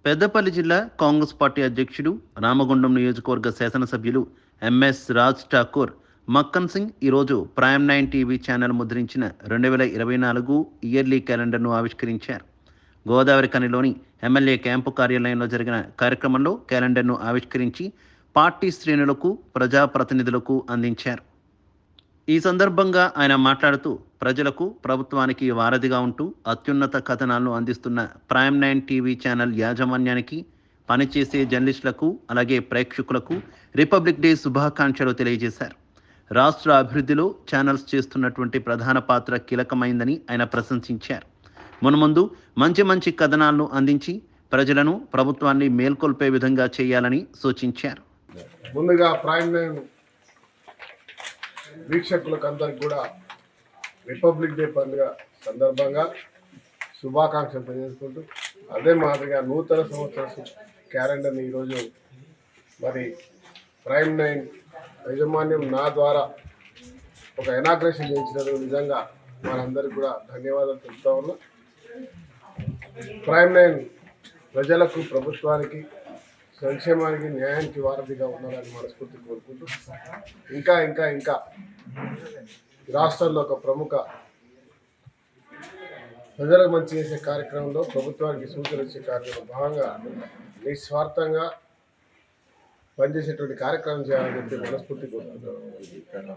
పెద్దపల్లి జిల్లా కాంగ్రెస్ పార్టీ అధ్యక్షుడు, రామగుండం నియోజకవర్గ శాసనసభ్యులు ఎంఎస్ రాజ్ ఠాకూర్ మక్కన్ సింగ్ ఈరోజు ప్రైమ్ 9 టీవీ ఛానల్ ముద్రించిన 2024 ఇయర్లీ క్యాలెండర్ను ఆవిష్కరించారు. గోదావరి కనిలోని ఎమ్మెల్యే క్యాంపు కార్యాలయంలో జరిగిన కార్యక్రమంలో క్యాలెండర్ను ఆవిష్కరించి పార్టీ శ్రేణులకు, ప్రజాప్రతినిధులకు అందించారు. ఈ సందర్భంగా ఆయన మాట్లాడుతూ, ప్రజలకు, ప్రభుత్వానికి వారధిగా ఉంటూ అత్యున్నత కథనాలను అందిస్తున్న ప్రైమ్ 9 టీవీ ఛానల్ యాజమాన్యానికి, పనిచేసే జర్నలిస్టులకు, అలాగే ప్రేక్షకులకు రిపబ్లిక్ డే శుభాకాంక్షలు తెలియజేశారు. రాష్ట్ర అభివృద్ధిలో ఛానల్స్ చేస్తున్నటువంటి ప్రధాన పాత్ర కీలకమైందని ఆయన ప్రశంసించారు. మున్ముందు మంచి మంచి కథనాలను అందించి ప్రజలను, ప్రభుత్వాన్ని మేల్కొల్పే విధంగా చేయాలని సూచించారు. ముందుగా ప్రైమ్ 9 వీక్షకులకు అందరికి కూడా రిపబ్లిక్ డే పండుగ సందర్భంగా శుభాకాంక్షలు తెలియజేసుకుంటూ, అదే మాదిరిగా నూతన సంవత్సర క్యాలెండర్ని ఈరోజు మరి ప్రైమ్ 9 యాజమాన్యం నా ద్వారా ఒక ఇనాగ్రేషన్ చేయించినందుకు నిజంగా మనందరికీ కూడా ధన్యవాదాలు తెలుపుతా ఉన్నాం. ప్రైమ్ 9 ప్రజలకు, ప్రభుత్వానికి, సంక్షేమానికి, న్యాయానికి వారధిగా ఉన్నారని మనస్ఫూర్తి కోరుకుంటూ, ఇంకా ఇంకా ఇంకా రాష్ట్రంలో ఒక ప్రముఖ ప్రజలకు మంచి చేసే కార్యక్రమంలో, ప్రభుత్వానికి సూచనలు ఇచ్చే కార్యక్రమంలో భాగంగా నిస్వార్థంగా పనిచేసేటువంటి కార్యక్రమం చేయాలని చెప్పి మనస్ఫూర్తి కోరుకుంటున్నాను.